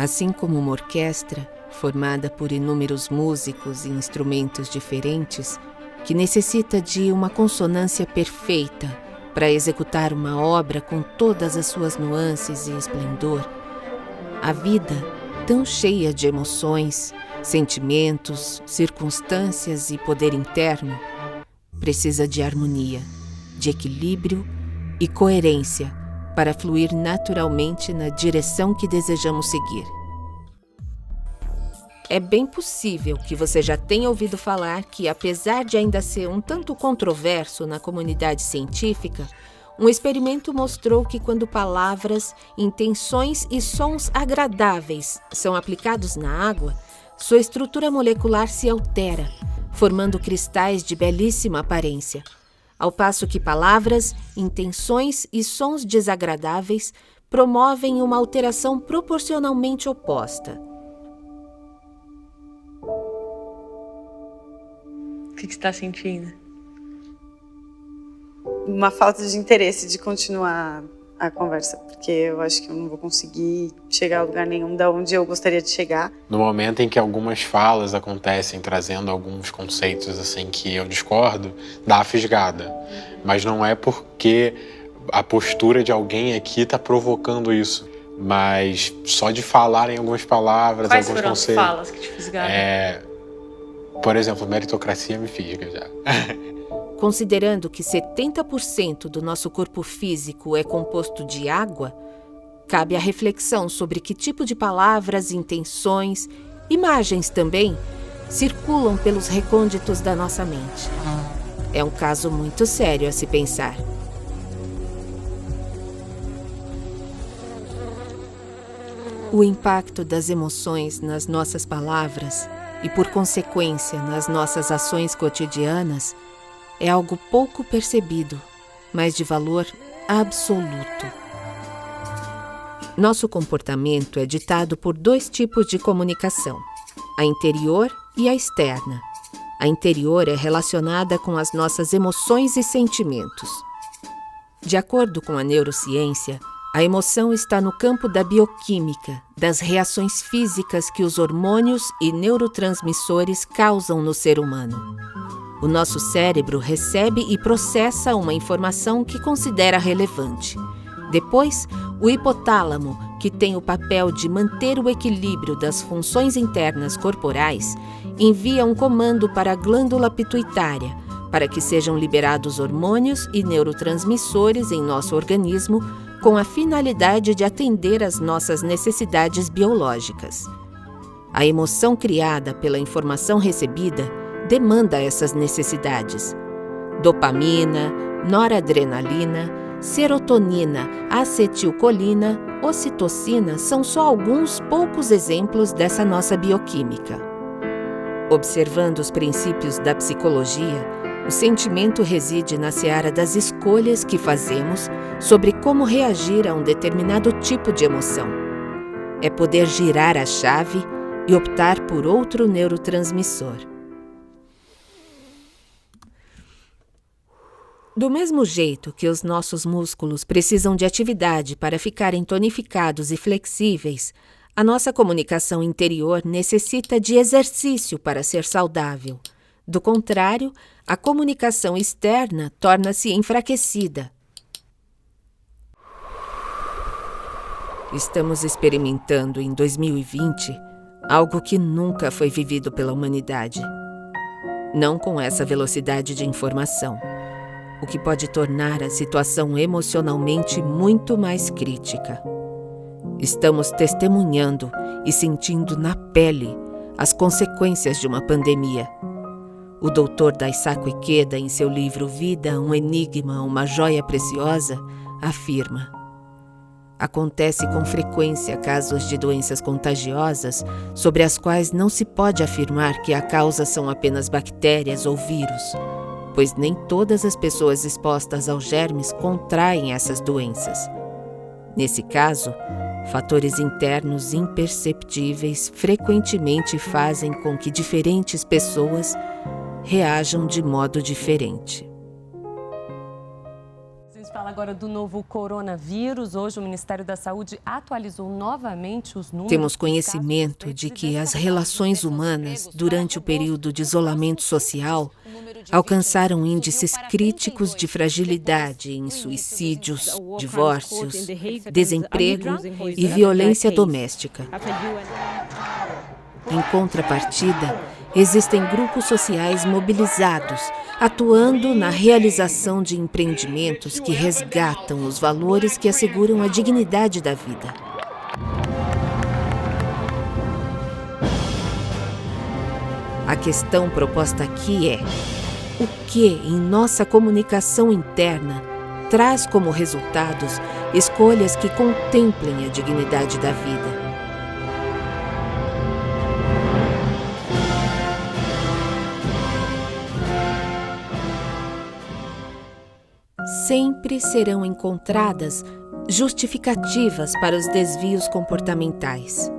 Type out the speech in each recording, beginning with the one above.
Assim como uma orquestra, formada por inúmeros músicos e instrumentos diferentes, que necessita de uma consonância perfeita para executar uma obra com todas as suas nuances e esplendor, a vida, tão cheia de emoções, sentimentos, circunstâncias e poder interno, precisa de harmonia, de equilíbrio e coerência para fluir naturalmente na direção que desejamos seguir. É bem possível que você já tenha ouvido falar que, apesar de ainda ser um tanto controverso na comunidade científica, um experimento mostrou que quando palavras, intenções e sons agradáveis são aplicados na água, sua estrutura molecular se altera, formando cristais de belíssima aparência, ao passo que palavras, intenções e sons desagradáveis promovem uma alteração proporcionalmente oposta. O que você está sentindo? Uma falta de interesse de continuar a conversa, porque eu acho que eu não vou conseguir chegar a lugar nenhum da onde eu gostaria de chegar. No momento em que algumas falas acontecem, trazendo alguns conceitos assim que eu discordo, dá a fisgada. Mas não é porque a postura de alguém aqui está provocando isso. Mas só de falar em algumas palavras, Quais alguns foram conceitos... as falas que te fisgaram? Por exemplo, meritocracia me fisga já. Considerando que 70% do nosso corpo físico é composto de água, cabe a reflexão sobre que tipo de palavras, intenções, imagens também, circulam pelos recônditos da nossa mente. É um caso muito sério a se pensar. O impacto das emoções nas nossas palavras e, por consequência, nas nossas ações cotidianas é algo pouco percebido, mas de valor absoluto. Nosso comportamento é ditado por dois tipos de comunicação, a interior e a externa. A interior é relacionada com as nossas emoções e sentimentos. De acordo com a neurociência, a emoção está no campo da bioquímica, das reações físicas que os hormônios e neurotransmissores causam no ser humano. O nosso cérebro recebe e processa uma informação que considera relevante. Depois, o hipotálamo, que tem o papel de manter o equilíbrio das funções internas corporais, envia um comando para a glândula pituitária, para que sejam liberados hormônios e neurotransmissores em nosso organismo, com a finalidade de atender às nossas necessidades biológicas. A emoção criada pela informação recebida demanda essas necessidades. Dopamina, noradrenalina, serotonina, acetilcolina, ocitocina são só alguns poucos exemplos dessa nossa bioquímica. Observando os princípios da psicologia, o sentimento reside na seara das escolhas que fazemos sobre como reagir a um determinado tipo de emoção. É poder girar a chave e optar por outro neurotransmissor. Do mesmo jeito que os nossos músculos precisam de atividade para ficarem tonificados e flexíveis, a nossa comunicação interior necessita de exercício para ser saudável. Do contrário, a comunicação externa torna-se enfraquecida. Estamos experimentando em 2020 algo que nunca foi vivido pela humanidade. Não com essa velocidade de informação, o que pode tornar a situação emocionalmente muito mais crítica. Estamos testemunhando e sentindo na pele as consequências de uma pandemia. O Dr. Daisaku Ikeda, em seu livro Vida, um Enigma, uma Joia Preciosa, afirma: acontece com frequência casos de doenças contagiosas sobre as quais não se pode afirmar que a causa são apenas bactérias ou vírus, pois nem todas as pessoas expostas aos germes contraem essas doenças. Nesse caso, fatores internos imperceptíveis frequentemente fazem com que diferentes pessoas reajam de modo diferente. Vocês falam agora do novo coronavírus. Hoje o Ministério da Saúde atualizou novamente os números. Temos conhecimento de que as relações humanas, durante o período de isolamento social, alcançaram índices críticos de fragilidade em suicídios, divórcios, desemprego e violência doméstica. Em contrapartida, existem grupos sociais mobilizados, atuando na realização de empreendimentos que resgatam os valores que asseguram a dignidade da vida. A questão proposta aqui é: o que em nossa comunicação interna traz como resultados escolhas que contemplem a dignidade da vida? Sempre serão encontradas justificativas para os desvios comportamentais.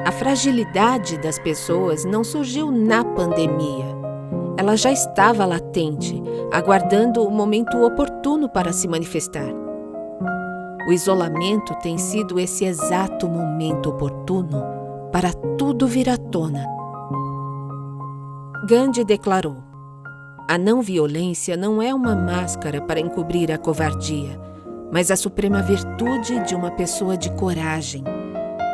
A fragilidade das pessoas não surgiu na pandemia. Ela já estava latente, aguardando o momento oportuno para se manifestar. O isolamento tem sido esse exato momento oportuno para tudo vir à tona. Gandhi declarou: a não-violência não é uma máscara para encobrir a covardia, mas a suprema virtude de uma pessoa de coragem.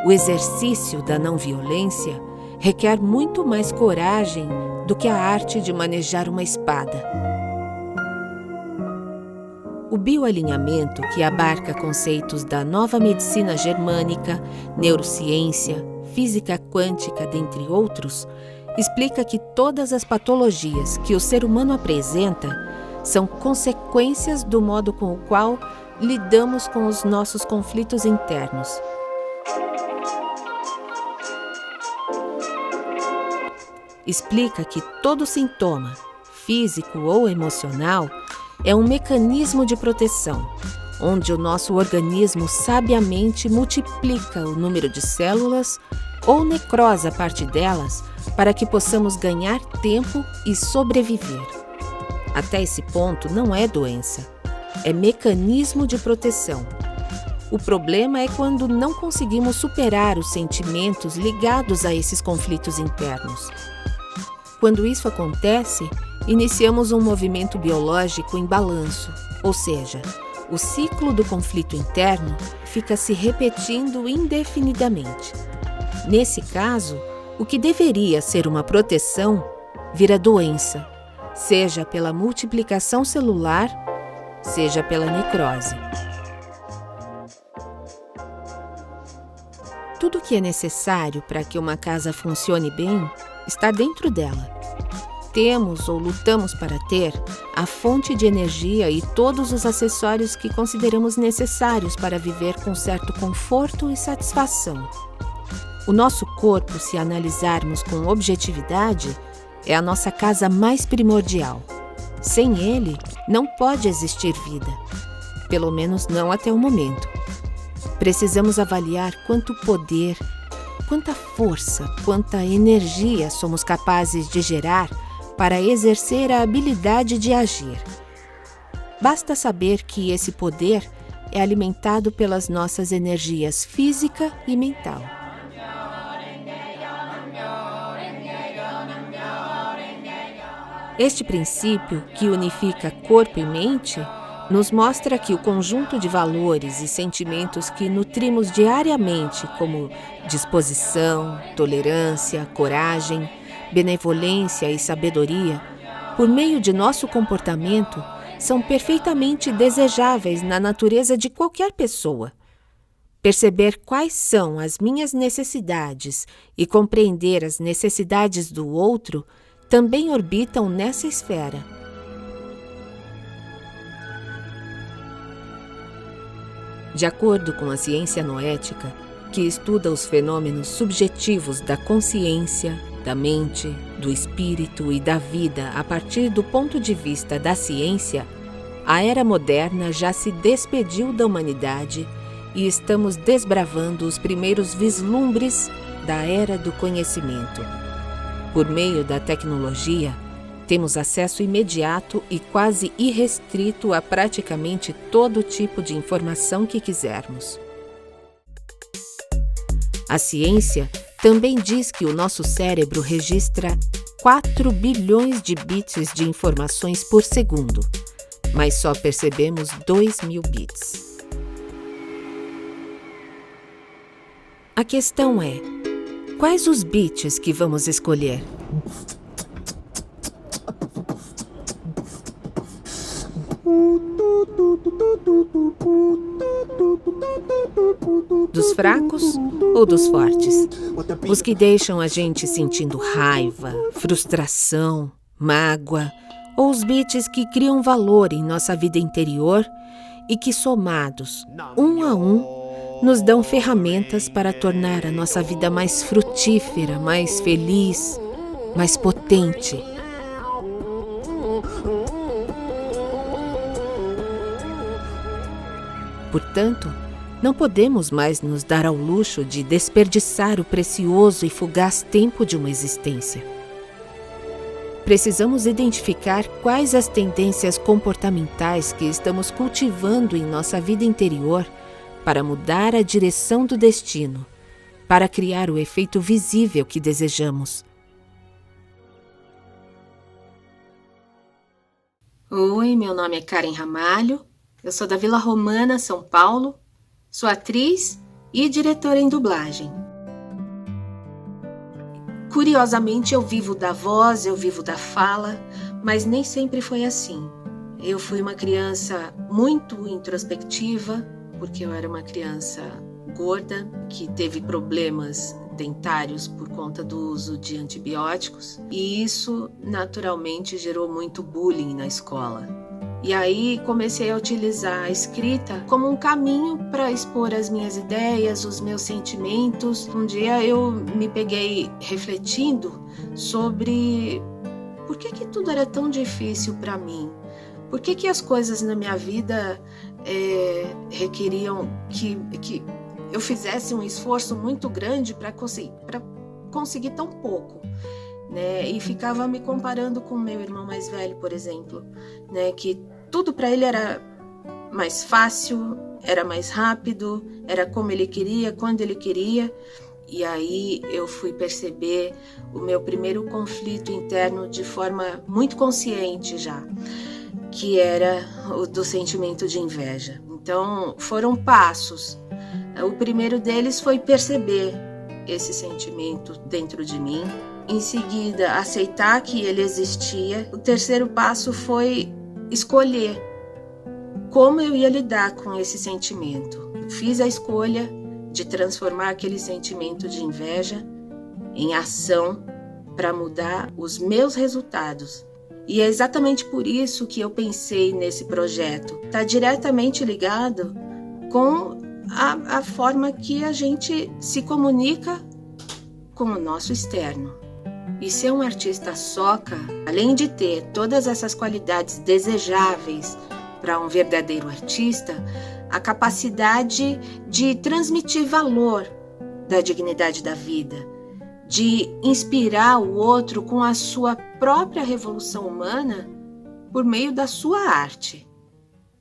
O exercício da não-violência requer muito mais coragem do que a arte de manejar uma espada. O bioalinhamento, que abarca conceitos da nova medicina germânica, neurociência, física quântica, dentre outros, explica que todas as patologias que o ser humano apresenta são consequências do modo com o qual lidamos com os nossos conflitos internos. Explica que todo sintoma, físico ou emocional, é um mecanismo de proteção, onde o nosso organismo sabiamente multiplica o número de células ou necrosa parte delas para que possamos ganhar tempo e sobreviver. Até esse ponto não é doença, é mecanismo de proteção. O problema é quando não conseguimos superar os sentimentos ligados a esses conflitos internos. Quando isso acontece, iniciamos um movimento biológico em balanço, ou seja, o ciclo do conflito interno fica se repetindo indefinidamente. Nesse caso, o que deveria ser uma proteção vira doença, seja pela multiplicação celular, seja pela necrose. Tudo o que é necessário para que uma casa funcione bem está dentro dela. Temos ou lutamos para ter a fonte de energia e todos os acessórios que consideramos necessários para viver com certo conforto e satisfação. O nosso corpo, se analisarmos com objetividade, é a nossa casa mais primordial. Sem ele, não pode existir vida. Pelo menos não até o momento. Precisamos avaliar quanto poder, quanta força, quanta energia somos capazes de gerar para exercer a habilidade de agir. Basta saber que esse poder é alimentado pelas nossas energias física e mental. Este princípio, que unifica corpo e mente, nos mostra que o conjunto de valores e sentimentos que nutrimos diariamente, como disposição, tolerância, coragem, benevolência e sabedoria, por meio de nosso comportamento, são perfeitamente desejáveis na natureza de qualquer pessoa. Perceber quais são as minhas necessidades e compreender as necessidades do outro também orbitam nessa esfera. De acordo com a ciência noética, que estuda os fenômenos subjetivos da consciência, da mente, do espírito e da vida a partir do ponto de vista da ciência, a era moderna já se despediu da humanidade e estamos desbravando os primeiros vislumbres da era do conhecimento. Por meio da tecnologia, Temos acesso imediato e quase irrestrito a praticamente todo tipo de informação que quisermos. A ciência também diz que o nosso cérebro registra 4 bilhões de bits de informações por segundo, mas só percebemos 2.000 bits. A questão é, quais os bits que vamos escolher? Dos fracos ou dos fortes? Os que deixam a gente sentindo raiva, frustração, mágoa, ou os bits que criam valor em nossa vida interior e que, somados, um a um, nos dão ferramentas para tornar a nossa vida mais frutífera, mais feliz, mais potente. Portanto, não podemos mais nos dar ao luxo de desperdiçar o precioso e fugaz tempo de uma existência. Precisamos identificar quais as tendências comportamentais que estamos cultivando em nossa vida interior para mudar a direção do destino, para criar o efeito visível que desejamos. Oi, meu nome é Karen Ramalho. Eu sou da Vila Romana, São Paulo, sou atriz e diretora em dublagem. Curiosamente, eu vivo da voz, eu vivo da fala, mas nem sempre foi assim. Eu fui uma criança muito introspectiva, porque eu era uma criança gorda, que teve problemas dentários por conta do uso de antibióticos, e isso naturalmente gerou muito bullying na escola. E aí comecei a utilizar a escrita como um caminho para expor as minhas ideias, os meus sentimentos. Um dia eu me peguei refletindo sobre por que tudo era tão difícil para mim. Por que as coisas na minha vida requeriam que eu fizesse um esforço muito grande para conseguir tão pouco. Né? E ficava me comparando com o meu irmão mais velho, por exemplo, né? Que tudo para ele era mais fácil, era mais rápido, era como ele queria, quando ele queria. E aí eu fui perceber o meu primeiro conflito interno de forma muito consciente já, que era o do sentimento de inveja. Então foram passos. O primeiro deles foi perceber esse sentimento dentro de mim. Em seguida, aceitar que ele existia. O terceiro passo foi escolher como eu ia lidar com esse sentimento. Fiz a escolha de transformar aquele sentimento de inveja em ação para mudar os meus resultados. E é exatamente por isso que eu pensei nesse projeto. Está diretamente ligado com a forma que a gente se comunica com o nosso externo. E ser um artista soca, além de ter todas essas qualidades desejáveis para um verdadeiro artista, a capacidade de transmitir valor da dignidade da vida, de inspirar o outro com a sua própria revolução humana por meio da sua arte.